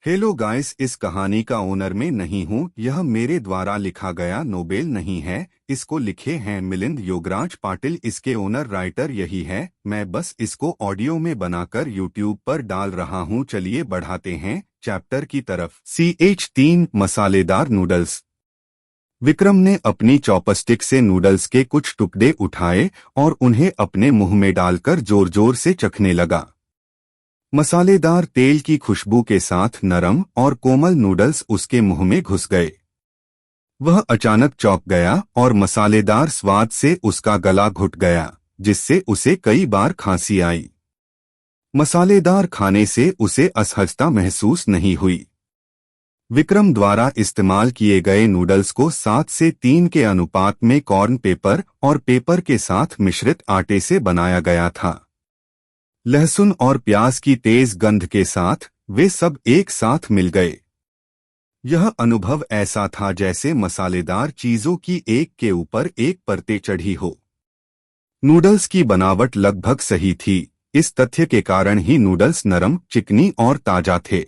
Hello guys, इस कहानी का ओनर मैं नहीं हूँ। यह मेरे द्वारा लिखा गया नोवेल नहीं है। इसको लिखे हैं मिलिंद योगराज पाटिल। इसके ओनर राइटर यही है। मैं बस इसको ऑडियो में बनाकर यूट्यूब पर डाल रहा हूँ। चलिए बढ़ाते हैं चैप्टर की तरफ। CH3 मसालेदार नूडल्स। विक्रम ने अपनी चॉपस्टिक से नूडल्स के कुछ टुकड़े उठाए और उन्हें अपने मुंह में डालकर जोर जोर से चखने लगा। मसालेदार तेल की खुशबू के साथ नरम और कोमल नूडल्स उसके मुंह में घुस गए। वह अचानक चौंक गया और मसालेदार स्वाद से उसका गला घुट गया, जिससे उसे कई बार खांसी आई। मसालेदार खाने से उसे असहजता महसूस नहीं हुई। विक्रम द्वारा इस्तेमाल किए गए नूडल्स को 7 से 3 के अनुपात में कॉर्न पेपर और पेपर के साथ मिश्रित आटे से बनाया गया था। लहसुन और प्याज की तेज गंध के साथ वे सब एक साथ मिल गए। यह अनुभव ऐसा था जैसे मसालेदार चीजों की एक के ऊपर एक परतें चढ़ी हो। नूडल्स की बनावट लगभग सही थी। इस तथ्य के कारण ही नूडल्स नरम, चिकनी और ताजा थे।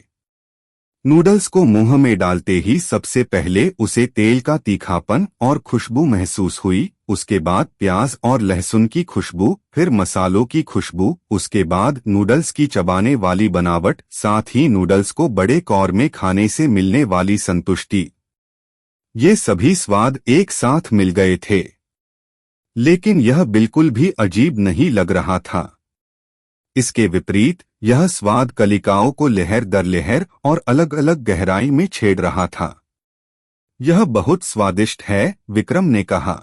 नूडल्स को मुंह में डालते ही सबसे पहले उसे तेल का तीखापन और खुशबू महसूस हुई। उसके बाद प्याज और लहसुन की खुशबू, फिर मसालों की खुशबू, उसके बाद नूडल्स की चबाने वाली बनावट, साथ ही नूडल्स को बड़े कौर में खाने से मिलने वाली संतुष्टि। ये सभी स्वाद एक साथ मिल गए थे। लेकिन यह बिल्कुल भी अजीब नहीं लग रहा था। इसके विपरीत यह स्वाद कलिकाओं को लहर दर लहर और अलग अलग गहराई में छेड़ रहा था। यह बहुत स्वादिष्ट है, विक्रम ने कहा।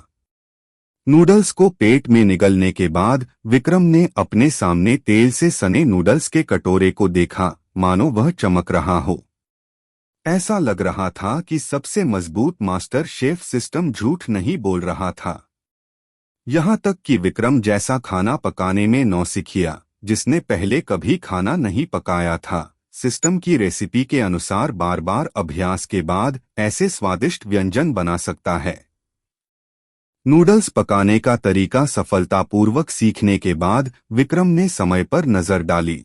नूडल्स को पेट में निगलने के बाद विक्रम ने अपने सामने तेल से सने नूडल्स के कटोरे को देखा, मानो वह चमक रहा हो। ऐसा लग रहा था कि सबसे मजबूत मास्टर शेफ सिस्टम झूठ नहीं बोल रहा था। यहाँ तक कि विक्रम जैसा खाना पकाने में नौसिखिया, जिसने पहले कभी खाना नहीं पकाया था, सिस्टम की रेसिपी के अनुसार बार बार अभ्यास के बाद ऐसे स्वादिष्ट व्यंजन बना सकता है। नूडल्स पकाने का तरीका सफलतापूर्वक सीखने के बाद विक्रम ने समय पर नजर डाली।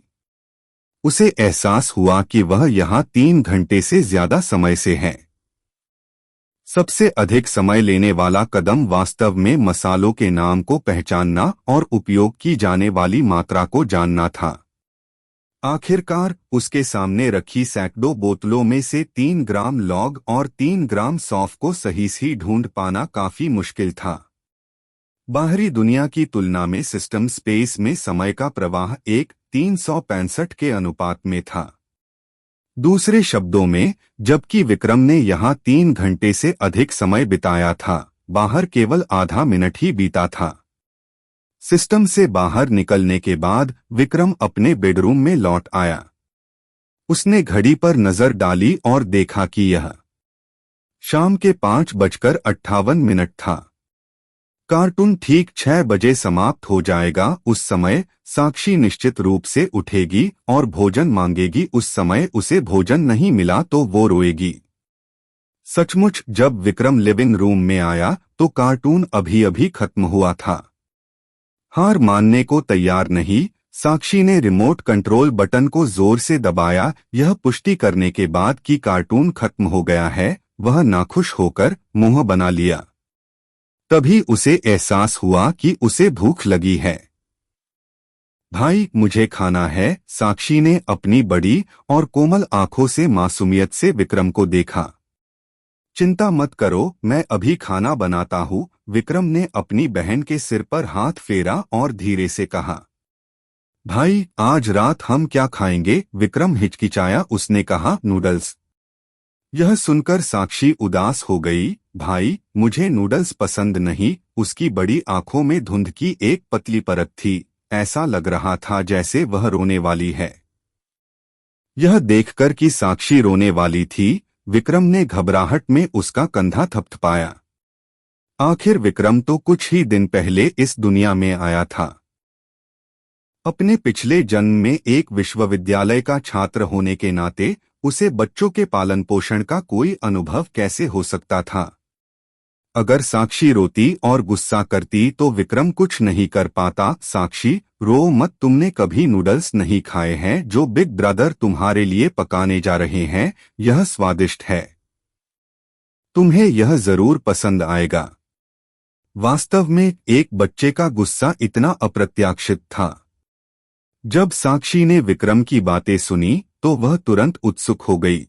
उसे एहसास हुआ कि वह यहाँ 3 घंटे से ज्यादा समय से है। सबसे अधिक समय लेने वाला कदम वास्तव में मसालों के नाम को पहचानना और उपयोग की जाने वाली मात्रा को जानना था। आखिरकार उसके सामने रखी सैकड़ों बोतलों में से 3 ग्राम लौंग और 3 ग्राम सौंफ को सही ढूंढ पाना काफी मुश्किल था। बाहरी दुनिया की तुलना में सिस्टम स्पेस में समय का प्रवाह 1:365 के अनुपात में था। दूसरे शब्दों में, जबकि विक्रम ने यहाँ 3 घंटे से अधिक समय बिताया था, बाहर केवल आधा मिनट ही बीता था। सिस्टम से बाहर निकलने के बाद विक्रम अपने बेडरूम में लौट आया। उसने घड़ी पर नजर डाली और देखा कि यह शाम के 5:58 था। कार्टून ठीक 6 बजे समाप्त हो जाएगा। उस समय साक्षी निश्चित रूप से उठेगी और भोजन मांगेगी। उस समय उसे भोजन नहीं मिला तो वो रोएगी। सचमुच जब विक्रम लिविंग रूम में आया तो कार्टून अभी अभी खत्म हुआ था। हार मानने को तैयार नहीं, साक्षी ने रिमोट कंट्रोल बटन को जोर से दबाया। यह पुष्टि करने के बाद कि कार्टून खत्म हो गया है, वह नाखुश होकर मुंह बना लिया। तभी उसे एहसास हुआ कि उसे भूख लगी है। भाई, मुझे खाना है, साक्षी ने अपनी बड़ी और कोमल आंखों से मासूमियत से विक्रम को देखा। चिंता मत करो, मैं अभी खाना बनाता हूँ, विक्रम ने अपनी बहन के सिर पर हाथ फेरा और धीरे से कहा। भाई, आज रात हम क्या खाएंगे? विक्रम हिचकिचाया। उसने कहा, नूडल्स। यह सुनकर साक्षी उदास हो गई। भाई, मुझे नूडल्स पसंद नहीं। उसकी बड़ी आंखों में धुंध की एक पतली परत थी। ऐसा लग रहा था जैसे वह रोने वाली है। यह देखकर कि साक्षी रोने वाली थी, विक्रम ने घबराहट में उसका कंधा थपथपाया। आखिर विक्रम तो कुछ ही दिन पहले इस दुनिया में आया था। अपने पिछले जन्म में एक विश्वविद्यालय का छात्र होने के नाते उसे बच्चों के पालन पोषण का कोई अनुभव कैसे हो सकता था? अगर साक्षी रोती और गुस्सा करती तो विक्रम कुछ नहीं कर पाता। साक्षी, रो मत, तुमने कभी नूडल्स नहीं खाए हैं जो बिग ब्रदर तुम्हारे लिए पकाने जा रहे हैं। यह स्वादिष्ट है, तुम्हें यह जरूर पसंद आएगा। वास्तव में एक बच्चे का गुस्सा इतना अप्रत्याशित था। जब साक्षी ने विक्रम की बातें सुनी तो वह तुरंत उत्सुक हो गई।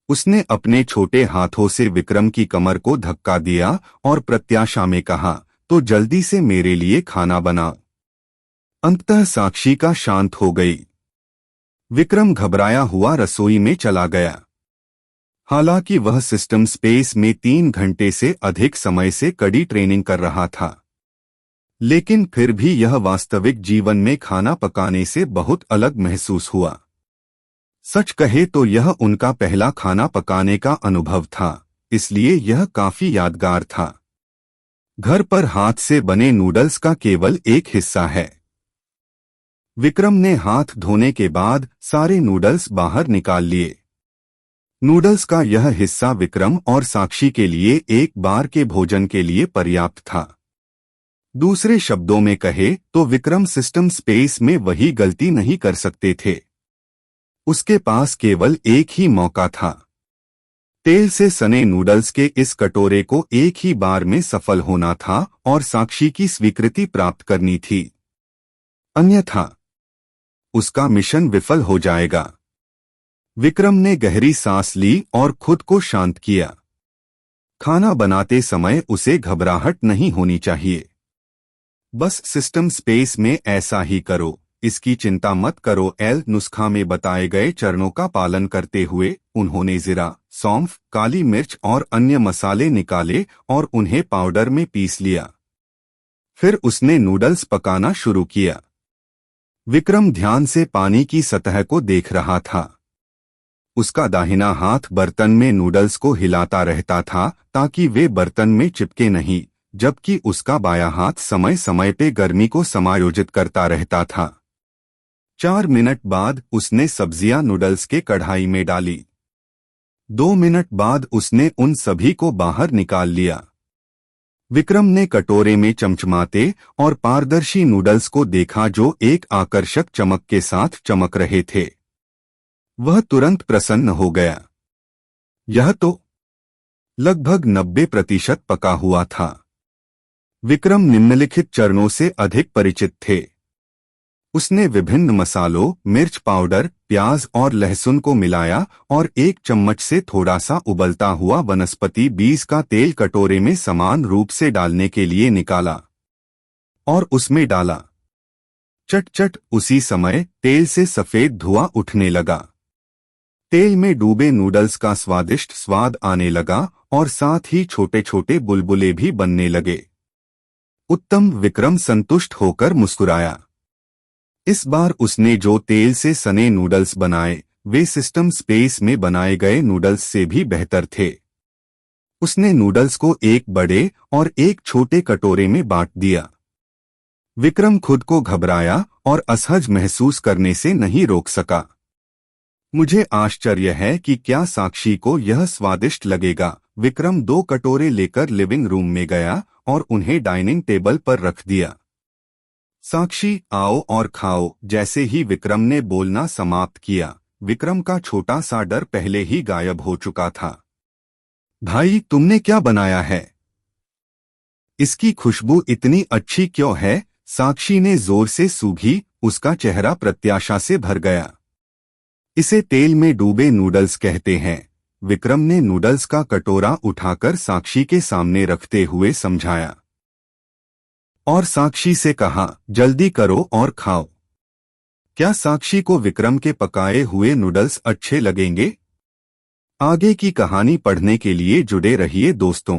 उसने अपने छोटे हाथों से विक्रम की कमर को धक्का दिया और प्रत्याशा में कहा, तो जल्दी से मेरे लिए खाना बना। अंततः साक्षी का शांत हो गई। विक्रम घबराया हुआ रसोई में चला गया। हालांकि वह सिस्टम स्पेस में 3 घंटे से अधिक समय से कड़ी ट्रेनिंग कर रहा था, लेकिन फिर भी यह वास्तविक जीवन में खाना पकाने से बहुत अलग महसूस हुआ। सच कहे तो यह उनका पहला खाना पकाने का अनुभव था, इसलिए यह काफी यादगार था। घर पर हाथ से बने नूडल्स का केवल एक हिस्सा है। विक्रम ने हाथ धोने के बाद सारे नूडल्स बाहर निकाल लिए। नूडल्स का यह हिस्सा विक्रम और साक्षी के लिए एक बार के भोजन के लिए पर्याप्त था। दूसरे शब्दों में कहे तो विक्रम सिस्टम स्पेस में वही गलती नहीं कर सकते थे। उसके पास केवल एक ही मौका था, तेल से सने नूडल्स के इस कटोरे को एक ही बार में सफल होना था और साक्षी की स्वीकृति प्राप्त करनी थी, अन्यथा उसका मिशन विफल हो जाएगा। विक्रम ने गहरी सांस ली और खुद को शांत किया। खाना बनाते समय उसे घबराहट नहीं होनी चाहिए। बस सिस्टम स्पेस में ऐसा ही करो, इसकी चिंता मत करो। एल नुस्खा में बताए गए चरणों का पालन करते हुए उन्होंने जीरा, सौंफ, काली मिर्च और अन्य मसाले निकाले और उन्हें पाउडर में पीस लिया। फिर उसने नूडल्स पकाना शुरू किया। विक्रम ध्यान से पानी की सतह को देख रहा था। उसका दाहिना हाथ बर्तन में नूडल्स को हिलाता रहता था ताकि वे बर्तन में चिपके नहीं, जबकि उसका बायां हाथ समय समय पे गर्मी को समायोजित करता रहता था। 4 मिनट बाद उसने सब्जियां नूडल्स के कढ़ाई में डाली। 2 मिनट बाद उसने उन सभी को बाहर निकाल लिया। विक्रम ने कटोरे में चमचमाते और पारदर्शी नूडल्स को देखा जो एक आकर्षक चमक के साथ चमक रहे थे। वह तुरंत प्रसन्न हो गया। यह तो लगभग 90% पका हुआ था। विक्रम निम्नलिखित चरणों से अधिक परिचित थे। उसने विभिन्न मसालों, मिर्च पाउडर, प्याज और लहसुन को मिलाया और 1 चम्मच से थोड़ा सा उबलता हुआ वनस्पति बीज का तेल कटोरे में समान रूप से डालने के लिए निकाला और उसमें डाला। चट-चट उसी समय तेल से सफेद धुआं उठने लगा। तेल में डूबे नूडल्स का स्वादिष्ट स्वाद आने लगा और साथ ही छोटे छोटे बुलबुले भी बनने लगे। उत्तम, विक्रम संतुष्ट होकर मुस्कुराया। इस बार उसने जो तेल से सने नूडल्स बनाए वे सिस्टम स्पेस में बनाए गए नूडल्स से भी बेहतर थे। उसने नूडल्स को एक बड़े और एक छोटे कटोरे में बांट दिया। विक्रम खुद को घबराया और असहज महसूस करने से नहीं रोक सका। मुझे आश्चर्य है कि क्या साक्षी को यह स्वादिष्ट लगेगा। विक्रम 2 कटोरे लेकर लिविंग रूम में गया और उन्हें डाइनिंग टेबल पर रख दिया। साक्षी, आओ और खाओ। जैसे ही विक्रम ने बोलना समाप्त किया, विक्रम का छोटा सा डर पहले ही गायब हो चुका था। भाई, तुमने क्या बनाया है? इसकी खुशबू इतनी अच्छी क्यों है? साक्षी ने जोर से सूंघी। उसका चेहरा प्रत्याशा से भर गया। इसे तेल में डूबे नूडल्स कहते हैं। विक्रम ने नूडल्स का कटोरा उठाकर साक्षी के सामने रखते हुए समझाया और साक्षी से कहा, जल्दी करो और खाओ। क्या साक्षी को विक्रम के पकाए हुए नूडल्स अच्छे लगेंगे? आगे की कहानी पढ़ने के लिए जुड़े रहिए दोस्तों।